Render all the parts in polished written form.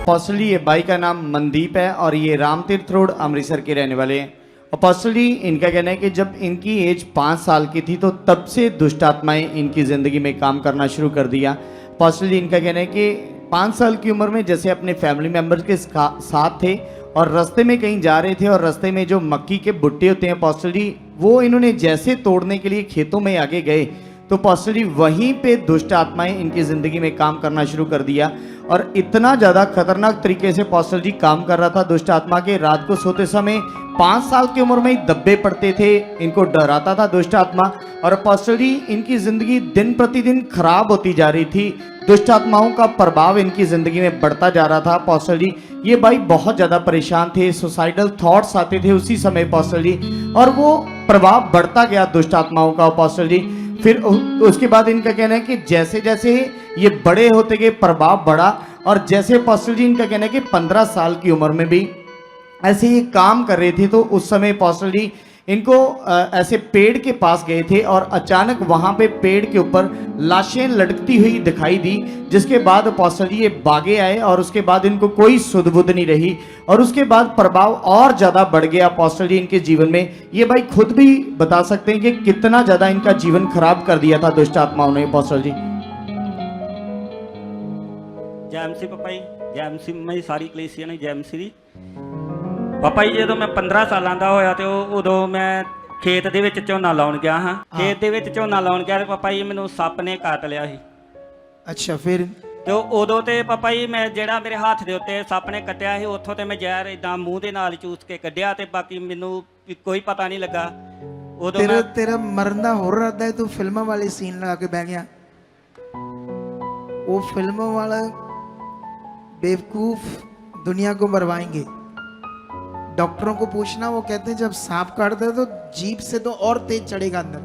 अपोस्टली ये भाई का नाम मनदीप है और ये रामतीर्थ रोड अमृतसर के रहने वाले हैं। अपोस्टली इनका कहना है कि जब इनकी एज 5 साल की थी तो तब से दुष्ट आत्माएं इनकी ज़िंदगी में काम करना शुरू कर दिया। अपोस्टली इनका कहना है कि 5 साल की उम्र में जैसे अपने फैमिली मेम्बर्स के साथ थे और रास्ते में कहीं जा रहे थे और रास्ते में जो मक्की के भुट्टे होते हैं अपोस्टली वो इन्होंने जैसे तोड़ने के लिए खेतों में आगे गए तो अपोस्टली वहीं पे दुष्ट आत्माएं इनकी ज़िंदगी में काम करना शुरू कर दिया और इतना ज़्यादा खतरनाक तरीके से अपोस्टल जी काम कर रहा था दुष्ट आत्मा के। रात को सोते समय 5 साल की उम्र में ही दब्बे पड़ते थे, इनको डराता था दुष्ट आत्मा और अपोस्टल जी इनकी ज़िंदगी दिन प्रतिदिन खराब होती जा रही थी। दुष्ट आत्माओं का प्रभाव इनकी ज़िंदगी में बढ़ता जा रहा था। अपोस्टल जी ये भाई बहुत ज़्यादा परेशान थे, सुसाइडल थॉट्स आते थे उसी समय अपोस्टल जी, और वो प्रभाव बढ़ता गया दुष्ट आत्माओं का अपोस्टल जी। फिर उसके बाद इनका कहना है कि जैसे जैसे ये बड़े होते गए प्रभाव बढ़ा और जैसे अपोस्टल जी इनका कहना है कि 15 साल की उम्र में भी ऐसे ही काम कर रहे थे तो उस समय अपोस्टल जी इनको ऐसे पेड़ के पास गए थे और अचानक वहां पे पेड़ के ऊपर लाशें लटकती हुई दिखाई दी, जिसके बाद अपोस्टल जी ये भागे आए और उसके बाद इनको कोई सुध बुध नहीं रही और उसके बाद प्रभाव और ज़्यादा बढ़ गया अपोस्टल जी इनके जीवन में। ये भाई खुद भी बता सकते हैं कि कितना ज़्यादा इनका जीवन खराब कर दिया था दुष्ट आत्माओं ने अपोस्टल जी। जय एमसी पापा जी, जय एमसी मैं सारी कलीसिया ने जय एमसी दी पापा जी। जो मैं 15 सालों का होया तो उदों मैं खेत दे विच झोना लाउण गया हाँ। खेत दे विच झोना लाउण गया पापा जी मैनू सप ने काट लिया सी। अच्छा फिर तो उदों ते पापा जी मैं जेड़ा मेरे हाथ दे उत्ते सप ने कट्टिया सी उत्थों ते मैं जहर इदां मूँह दे नाल चूस के कड्ढिया ते बाकी मैनू कोई पता नहीं लगा। उदों तेरा मरन दा हो रहा है, तू फिल्मां वाले सीन लगा के बह गया। वो फिल्मों वाला बेवकूफ दुनिया को मरवाएंगे। डॉक्टरों को पूछना, वो कहते हैं जब सांप काटता है तो जीभ से तो और तेज चढ़ेगा अंदर।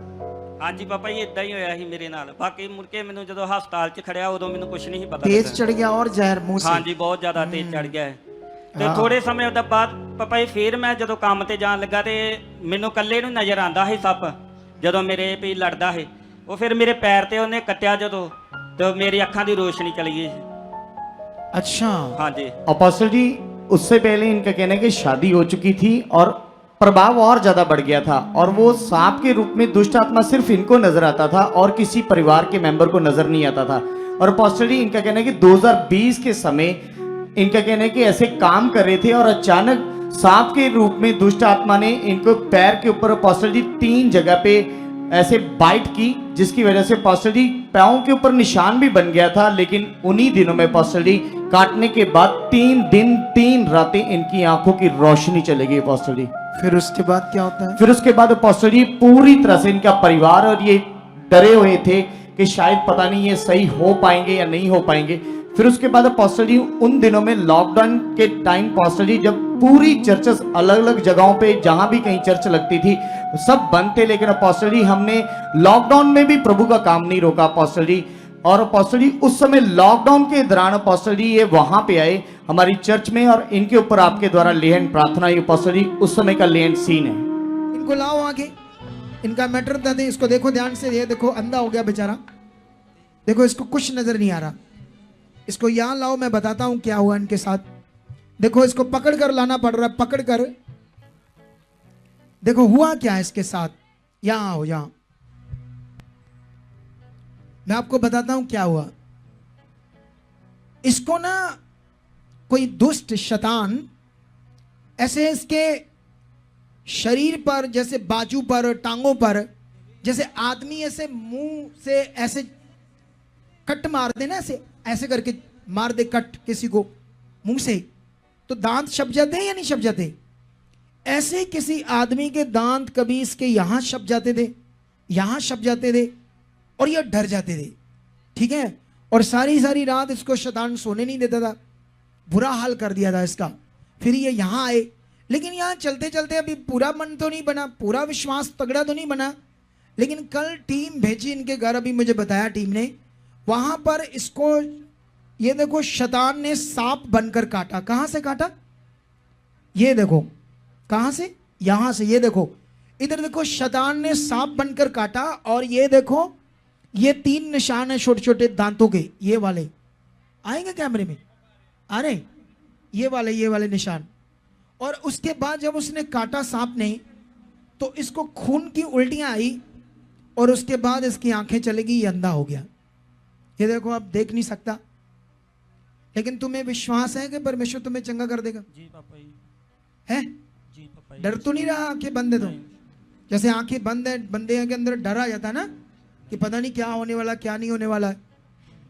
हाँ जी पापा जी इदां ही होया सी मेरे नाल। बाकी मुड़ के मैनू जदों हस्पताल च खड़िया उदों मैनू कुछ नहीं पता तेज चढ़ गया और जहर मुंह से। हाँ जी बहुत ज़्यादा तेज चढ़ गया है। ਤੇ ਥੋੜੇ ਸਮੇਂ ਦਾ ਬਾਅਦ ਪਾਪਾ ਜੀ ਫਿਰ ਮੈਂ ਜਦੋਂ ਕੰਮ ਤੇ ਜਾਣ ਲੱਗਾ ਤੇ ਮੈਨੂੰ ਇਕੱਲੇ ਨੂੰ ਨਜ਼ਰ ਆਂਦਾ ਸੀ ਸੱਪ ਜਦੋਂ ਮੇਰੇ ਵੀ ਲੜਦਾ ਸੀ। ਉਹ ਫਿਰ ਮੇਰੇ ਪੈਰ ਤੇ ਉਹਨੇ ਕੱਟਿਆ ਜਦੋਂ ਤੇ ਮੇਰੀ ਅੱਖਾਂ ਦੀ ਰੋਸ਼ਨੀ ਚਲੀ ਗਈ। अच्छा हाँ जी अपोस्टल जी उससे पहले इनका कहना है कि शादी हो चुकी थी और प्रभाव और ज्यादा बढ़ गया था और वो सांप के रूप में दुष्ट आत्मा सिर्फ इनको नजर आता था और किसी परिवार के मेंबर को नजर नहीं आता था। और अपोस्टल जी इनका कहना है कि 2020 के समय इनका कहना है कि ऐसे काम कर रहे थे और अचानक सांप के रूप में दुष्ट आत्मा ने इनको पैर के ऊपर अपोस्टल जी 3 जगह पे ऐसे बाइट की, जिसकी वजह से अपोस्टल जी पैरों के ऊपर निशान भी बन गया था। लेकिन उन्हीं दिनों में अपोस्टल जी काटने के बाद 3 दिन 3 रातें इनकी आंखों की रोशनी चली गई अपोस्टल जी। फिर उसके बाद क्या होता है? फिर उसके बाद अपोस्टल जी पूरी तरह से इनका परिवार और ये डरे हुए थे कि शायद पता नहीं ये सही हो पाएंगे या नहीं हो पाएंगे। फिर उसके बाद अपोस्टल जी उन दिनों में लॉकडाउन के टाइम अपोस्टल जी जब पूरी चर्चेस अलग अलग जगहों पे जहां भी कहीं चर्च लगती थी सब बंद थे, लेकिन अपोस्टल जी हमने लॉकडाउन में भी प्रभु का काम नहीं रोका अपोस्टल जी। और अपोस्टल जी उस समय लॉकडाउन के दौरान अपोस्टल जी ये वहां पे आए हमारी चर्च में और इनके ऊपर आपके द्वारा लेहन प्रार्थना हुई अपोस्टल जी। उस समय का लेहन सीन है। इनको लाओ आगे, इनका मैटर बता दें। इसको देखो ध्यान से, ये देखो अंधा हो गया बेचारा, देखो इसको कुछ नजर नहीं आ रहा। इसको यहां लाओ, मैं बताता हूं क्या हुआ इनके साथ। देखो इसको पकड़ कर लाना पड़ रहा है, पकड़ कर देखो हुआ क्या है इसके साथ। यहां आओ, यहां मैं आपको बताता हूं क्या हुआ। इसको ना कोई दुष्ट शैतान ऐसे इसके शरीर पर, जैसे बाजू पर, टांगों पर, जैसे आदमी ऐसे मुंह से ऐसे कट मार देना, ऐसे ऐसे करके मार दे कट किसी को मुंह से, तो दांत छप जाते हैं या नहीं छप जाते? ऐसे किसी आदमी के दांत कभी इसके यहां छप जाते थे, यहां छप जाते थे और ये डर जाते थे, ठीक है। और सारी सारी रात इसको शैतान सोने नहीं देता था, बुरा हाल कर दिया था इसका। फिर ये यहां आए, लेकिन यहां चलते चलते अभी पूरा मन तो नहीं बना, पूरा विश्वास तगड़ा तो नहीं बना। लेकिन कल टीम भेजी इनके घर, अभी मुझे बताया टीम ने, वहां पर इसको ये देखो शैतान ने सांप बनकर काटा। कहां से काटा? ये देखो कहां से, यहां से। ये देखो इधर देखो शैतान ने सांप बनकर काटा और ये देखो ये 3 निशान है छोटे छोटे दांतों के, ये वाले आएंगे कैमरे में, आ रहे ये वाले निशान। और उसके बाद जब उसने काटा सांप ने, तो इसको खून की उल्टियां आई और उसके बाद इसकी आंखें चली गई, ये अंधा हो गया। ये देखो, अब देख नहीं सकता, लेकिन तुम्हें विश्वास है कि परमेश्वर तुम्हें चंगा कर देगा? जी पापा जी। है? जी पापा जी। डर तो नहीं रहा आंखें बंद है तो? जैसे आंखें बंद है, बंदे के अंदर डर आ जाता है ना कि पता नहीं क्या होने वाला, क्या नहीं होने वाला है।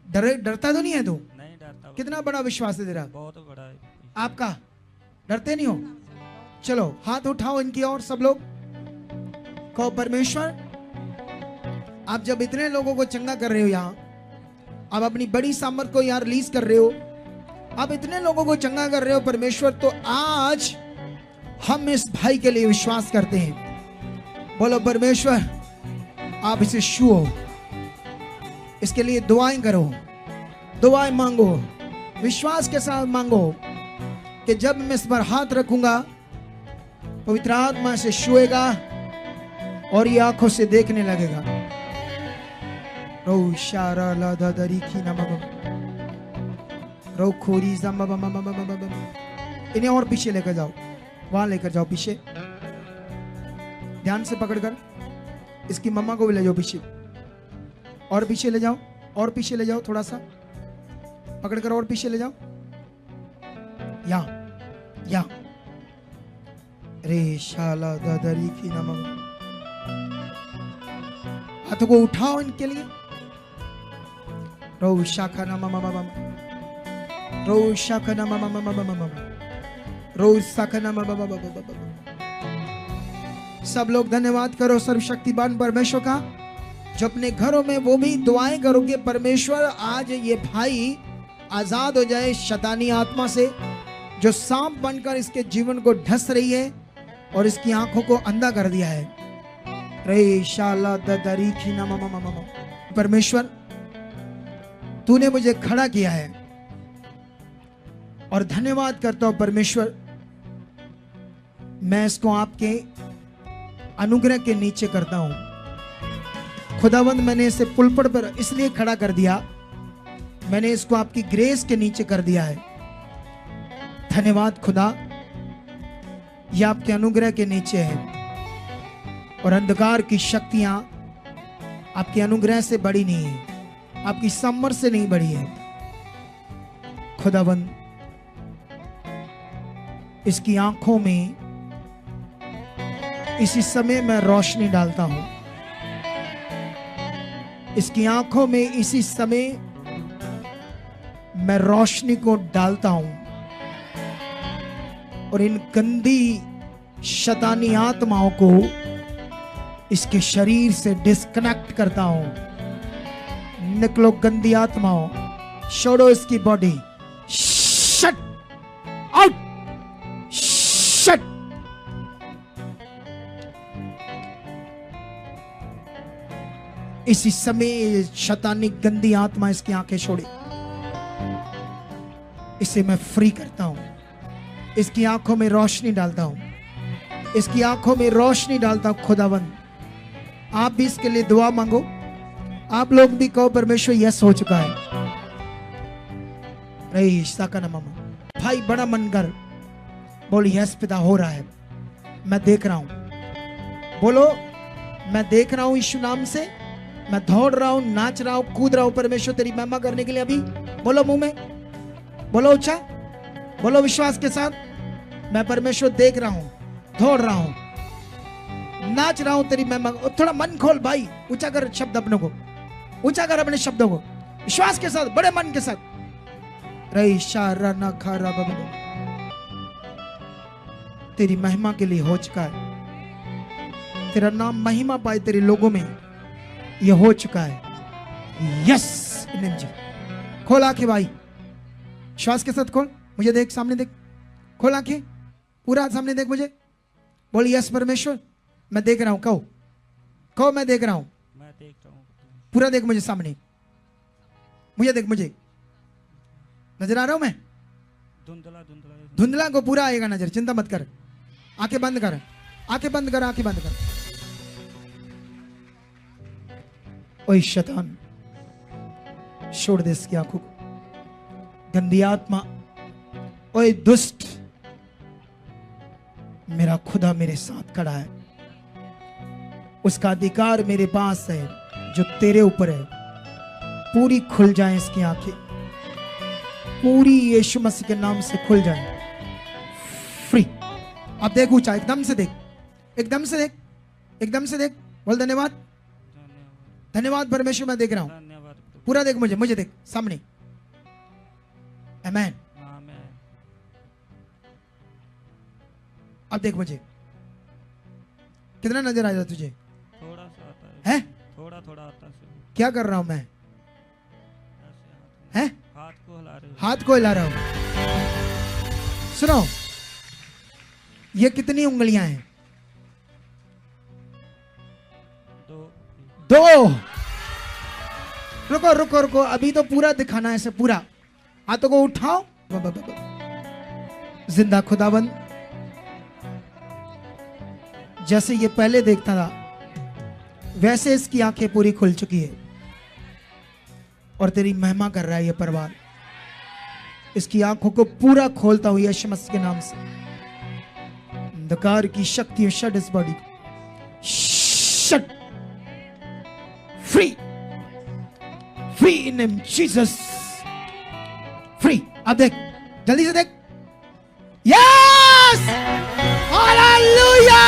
डरता तो नहीं है तू? नहीं डरता। कितना बड़ा विश्वास है तेरा? बहुत बड़ा है आपका? डरते नहीं हो? चलो हाथ उठाओ इनकी ओर सब लोग, कहो परमेश्वर, आप जब इतने लोगों को चंगा कर रहे हो, यहाँ आप अपनी बड़ी सामर्थ को यहाँ रिलीज कर रहे हो, आप इतने लोगों को चंगा कर रहे हो परमेश्वर, तो आज हम इस भाई के लिए विश्वास करते हैं। बोलो परमेश्वर, आप इसे छुओ, इसके लिए दुआएं करो, दुआएं मांगो, विश्वास के साथ मांगो कि जब मैं इस पर हाथ रखूंगा पवित्र आत्मा से छुएगा और ये आंखों से देखने लगेगा। रो शारा ला दादरी की नमः रो खोरी जम बम बम बम बम। इन्हें और पीछे लेकर जाओ, वहां लेकर जाओ पीछे, ध्यान से पकड़कर। इसकी मम्मा को भी ले जाओ पीछे, और पीछे ले जाओ, और पीछे ले जाओ, थोड़ा सा पकड़कर और पीछे ले जाओ। या रे शाला दादरी की नमः। हाथों को उठाओ इनके लिए। रो शाखा नमः रो शाखा नमः रो शाखा नमः। सब लोग धन्यवाद करो सर्वशक्तिमान परमेश्वर का, जो अपने घरों में वो भी दुआएं करोगे परमेश्वर आज ये भाई आजाद हो जाए शैतानी आत्मा से, जो सांप बनकर इसके जीवन को ढस रही है और इसकी आंखों को अंधा कर दिया है। रे शाला ददरी की नमः। परमेश्वर, तूने मुझे खड़ा किया है और धन्यवाद करता हूं परमेश्वर, मैं इसको आपके अनुग्रह के नीचे करता हूं। खुदावंद, मैंने इसे पुलपट पर इसलिए खड़ा कर दिया, मैंने इसको आपकी ग्रेस के नीचे कर दिया है। धन्यवाद खुदा, यह आपके अनुग्रह के नीचे है और अंधकार की शक्तियां आपके अनुग्रह से बड़ी नहीं है, आपकी सामर्थ से नहीं बड़ी है। खुदावंद, इसकी आंखों में इसी समय मैं रोशनी डालता हूं, इसकी आंखों में इसी समय मैं रोशनी को डालता हूं और इन गंदी शैतानी आत्माओं को इसके शरीर से डिस्कनेक्ट करता हूं। निकलो गंदी आत्माओं, छोड़ो इसकी बॉडी, शट आउट, शट। इसी समय शैतानी गंदी आत्मा इसकी आंखें छोड़े, इसे मैं फ्री करता हूं, इसकी आंखों में रोशनी डालता हूं, इसकी आंखों में रोशनी डालता हूं। खुदावंद, आप भी इसके लिए दुआ मांगो, आप लोग भी कहो परमेश्वर यस हो चुका है। भाई बड़ा मन कर, बोल यस पिता हो रहा है, मैं देख रहा हूं। बोलो मैं देख रहा हूं यीशु नाम से, मैं दौड़ रहा हूं, नाच रहा हूं, कूद रहा हूं परमेश्वर तेरी महिमा करने के लिए। अभी बोलो मुंह में, बोलो ऊंचा, बोलो विश्वास के साथ, मैं परमेश्वर देख रहा हूं, दौड़ रहा हूं, नाच रहा हूं तेरी महिमा। थोड़ा मन खोल भाई, ऊंचा कर शब्द अपनों को, ऊंचा कर अपने शब्दों को विश्वास के साथ, बड़े मन के साथ। रही शारा ना खारा बबलो, तेरी महिमा के लिए हो चुका है, तेरा नाम महिमा पाए तेरे लोगों में, ये हो चुका है। यस जी, खोल आंखें भाई, श्वास के साथ खोल, मुझे देख, सामने देख, खोल आंखें, पूरा सामने देख मुझे, बोल यस परमेश्वर मैं देख रहा हूं। कहो कहो मैं देख रहा हूं, मैं देख रहा हूं, पूरा देख मुझे, सामने मुझे देख, मुझे नजर आ रहा हूं मैं, धुंधला धुंधला धुंधला को पूरा आएगा नजर, चिंता मत कर। आंखें बंद कर, आंखें बंद कर, आंखें बंद कर। ओए शैतान, छोड़ दे इसकी आंखों को, गंदी आत्मा ओए दुष्ट, मेरा खुदा मेरे साथ खड़ा है, उसका अधिकार मेरे पास है जो तेरे ऊपर है। पूरी खुल जाए इसकी आंखें, पूरी यीशु मसीह के नाम से खुल जाए। फ्री। अब देख ऊंचा, एकदम से देख, एकदम से देख, एकदम से देख। बोल धन्यवाद, धन्यवाद परमेश्वर, मैं देख रहा हूं। धन्यवाद प्रभु। पूरा देख, मुझे देख सामने। आमेन। आमीन। अब देख मुझे, कितना नजर आया तुझे? थोड़ा सा आता है, है? थोड़ा थोड़ा आता है। क्या कर रहा हूं मैं? ऐसे है? हाथ को हिला रहे हो। हाथ को हिला रहा हूं। सुनो, ये कितनी उंगलियां हैं? दो। दो। रुको रुको रुको, अभी तो पूरा दिखाना है, ऐसे पूरा। हाथों को उठाओ। जिंदा खुदाबंद, जैसे ये पहले देखता था वैसे इसकी आंखें पूरी खुल चुकी है और तेरी महिमा कर रहा है ये परिवार। इसकी आंखों को पूरा खोलता हूं यीशु मसीह के नाम से। अंधकार की शक्ति शट इस body, shut, free, free in name Jesus, free. अब देख, जल्दी से देख। Yes, hallelujah.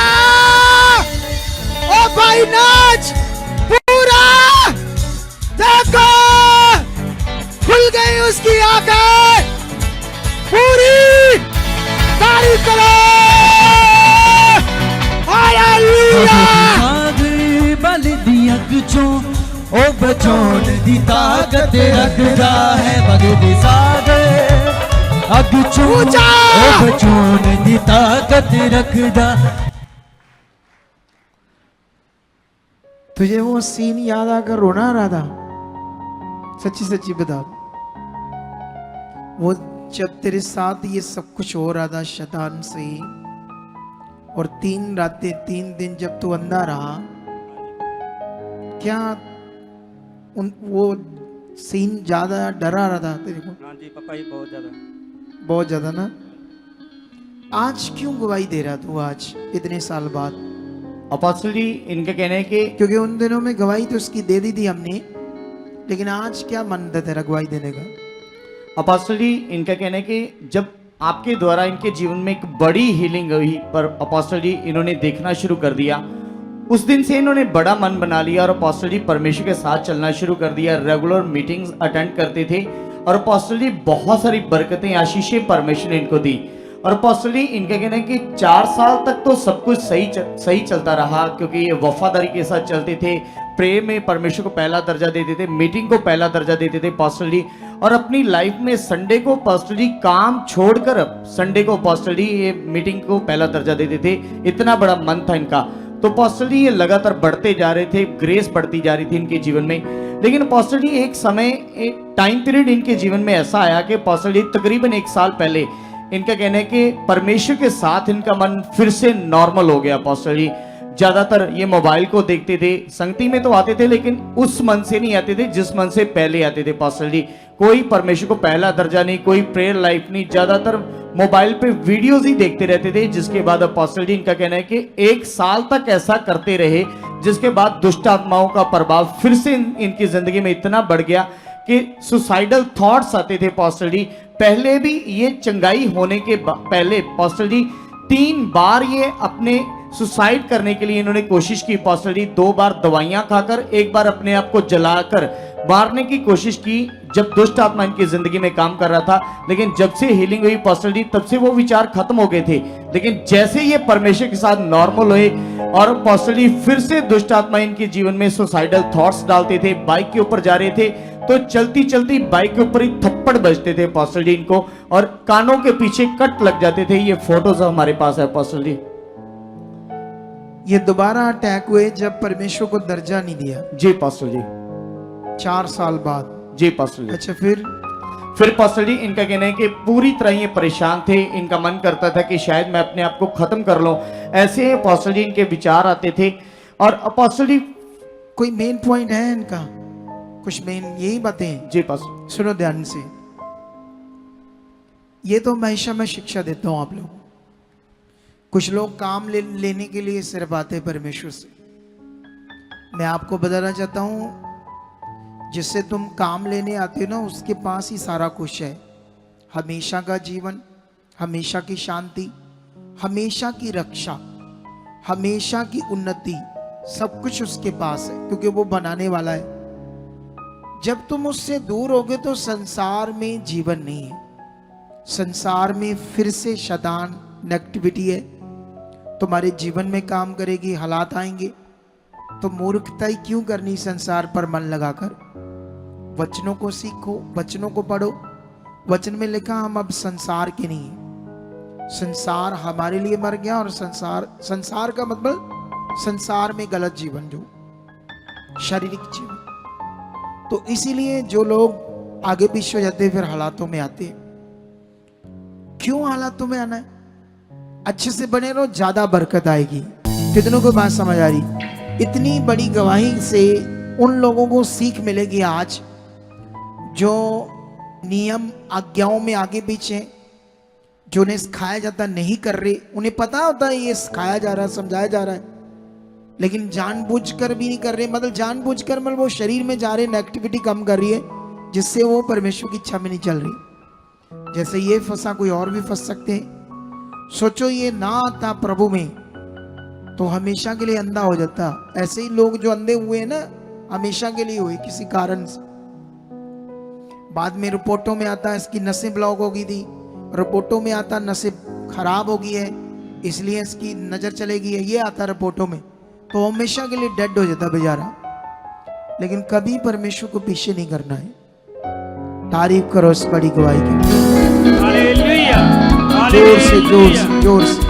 ओ भाई नाच, पूरा देखो, खुल गई उसकी आंखें, पूरी तारीफ करो। हालेलुया। बल दी अग चों ओ बचाउण दी ताकत रखदा है। बगदी सागर अग चों ऊंचा। ओ बचाउण दी ताकत रखदा। तुझे वो सीन याद आकर रोना आ रहा था? सच्ची सच्ची बता। वो जब तेरे साथ ये सब कुछ हो रहा था शैतान से, और 3 रातें 3 दिन जब तू अंधा रहा, क्या वो सीन ज्यादा डरा रहा था तेरे को? हाँ जी पापा जी, बहुत ज्यादा। बहुत ज्यादा ना? आज क्यों गवाही दे रहा तू आज इतने साल बाद? अपोस्टल जी, इनका कहना है कि क्योंकि उन दिनों में गवाही तो उसकी दे दी थी हमने, लेकिन आज क्या मन था तेरा गवाही देने का? अपोस्टल जी, इनका कहना है कि जब आपके द्वारा इनके जीवन में एक बड़ी हीलिंग हुई, पर अपोस्टल जी इन्होंने देखना शुरू कर दिया। उस दिन से इन्होंने बड़ा मन बना लिया और अपोस्टल जी परमेश्वर के साथ चलना शुरू कर दिया। रेगुलर मीटिंग्स अटेंड करते थे और अपोस्टल जी बहुत सारी बरकतें, आशीषें परमेश्वर ने इनको दी। और अपोस्टल जी, इनका कहना है कि 4 साल तक तो सब कुछ सही चलता रहा, क्योंकि ये वफादारी के साथ चलते थे, प्रे में परमेश्वर को पहला दर्जा देते थे, मीटिंग को पहला दर्जा देते थे अपोस्टल जी। और अपनी लाइफ में संडे को अपोस्टल जी काम छोड़कर संडे को अपोस्टल जी ये मीटिंग को पहला दर्जा देते थे। इतना बड़ा मन था इनका। तो अपोस्टल जी ये लगातार बढ़ते जा रहे थे, ग्रेस बढ़ती जा रही थी इनके जीवन में। लेकिन अपोस्टल जी एक समय, एक टाइम पीरियड इनके जीवन में ऐसा आया कि अपोस्टल जी तकरीबन 1 साल पहले इनका कहना है कि परमेश्वर के साथ इनका मन फिर से नॉर्मल हो गया। अपोस्टल जी ज्यादातर ये मोबाइल को देखते थे, संगति में तो आते थे लेकिन उस मन से नहीं आते थे जिस मन से पहले आते थे। अपोस्टल जी कोई परमेश्वर को पहला दर्जा नहीं, कोई प्रेयर लाइफ नहीं, ज्यादातर मोबाइल पे वीडियोस ही देखते रहते थे। जिसके बाद अपोस्टल जी इनका कहना है कि 1 साल तक ऐसा करते रहे, जिसके बाद दुष्ट आत्माओं का प्रभाव फिर से इनकी जिंदगी में इतना बढ़ गया कि सुसाइडल थॉट्स आते थे। अपोस्टल जी पहले भी ये चंगाई होने के पहले अपोस्टल जी 3 बार ये अपने सुसाइड करने के लिए इन्होंने कोशिश की। अपोस्टल जी 2 बार दवाइयां खाकर, 1 बार अपने आप को जलाकर मारने की कोशिश की, जब दुष्ट आत्मा इनकी जिंदगी में काम कर रहा था। लेकिन जब से हीलिंग हुई अपोस्टल जी, तब से वो विचार खत्म हो गए थे। लेकिन जैसे ये परमेश्वर के साथ नॉर्मल हुए और अपोस्टल जी फिर से दुष्ट आत्मा इनके जीवन में सुसाइडल थॉट्स डालते थे। बाइक के ऊपर जा रहे थे तो चलती चलती बाइक के ऊपर ही थप्पड़ बजते थे अपोस्टल जी इनको, और कानों के पीछे कट लग जाते थे। ये फोटोज हमारे पास है अपोस्टल जी। ये दोबारा अटैक हुए जब परमेश्वर को दर्जा नहीं दिया। जी अपोस्टल जी। 4 साल बाद। जी अपोस्टल जी। अच्छा, फिर अपोस्टल जी इनका कहना है कि पूरी तरह ये परेशान थे। इनका मन करता था कि शायद मैं अपने आप को खत्म कर लूं। ऐसे अपोस्टल जी इनके विचार आते थे। और अपोस्टल जी कोई मेन पॉइंट है इनका? कुछ मेन यही बातें हैं? जी अपोस्टल। सुनो ध्यान से। ये तो हमेशा मैं शिक्षा देता हूं आप लोगों को। कुछ लोग काम लेने के लिए सिर्फ आते परमेश्वर से। मैं आपको बताना चाहता हूं, जिससे तुम काम लेने आते हो ना, उसके पास ही सारा कुछ है। हमेशा का जीवन, हमेशा की शांति, हमेशा की रक्षा, हमेशा की उन्नति, सब कुछ उसके पास है, क्योंकि वो बनाने वाला है। जब तुम उससे दूर होगे तो संसार में जीवन नहीं है। संसार में फिर से शैतान, नेगेटिविटी है, तुम्हारे जीवन में काम करेगी, हालात आएंगे। तो मूर्खता ही क्यों करनी संसार पर मन लगाकर। वचनों को सीखो, वचनों को पढ़ो। वचन में लिखा हम अब संसार के नहीं है। संसार हमारे लिए मर गया, और संसार का मतलब संसार में गलत जीवन, जो शारीरिक जीवन। तो इसीलिए जो लोग आगे पीछे हो जाते हैं, फिर हालातों में आते हैं। क्यों हालातों में आना है? अच्छे से बने रहो, ज्यादा बरकत आएगी। कितनों को बात समझ आ रही? इतनी बड़ी गवाही से उन लोगों को सीख मिलेगी आज, जो नियम आज्ञाओं में आगे पीछे, जो उन्हें सिखाया जाता नहीं कर रहे। उन्हें पता होता है ये सिखाया जा रहा है, समझाया जा रहा है, लेकिन जानबूझकर भी नहीं कर रहे। मतलब जानबूझकर, मतलब वो शरीर में जा रहे, नेगेटिविटी कम कर रही है, जिससे वो परमेश्वर की इच्छा में नहीं चल रही। जैसे ये फंसा, कोई और भी फंस सकते हैं। सोचो ये ना आता प्रभु में तो हमेशा के लिए अंधा हो जाता। ऐसे ही लोग जो अंधे हुए हैं ना, हमेशा के लिए हुए किसी कारण से। बाद में रिपोर्टों में आता है इसकी नसें ब्लॉक हो गई थी, रिपोर्टों में आता नसें खराब हो गई है, इसलिए इसकी नजर चलेगी है, ये आता रिपोर्टों में। तो हमेशा के लिए डेड हो जाता बेचारा। लेकिन कभी परमेश्वर को पीछे नहीं करना है। तारीफ करो इस बड़ी गवाही की। हालेलुया, जोर से, जोर हालेलुया। से, जोर से।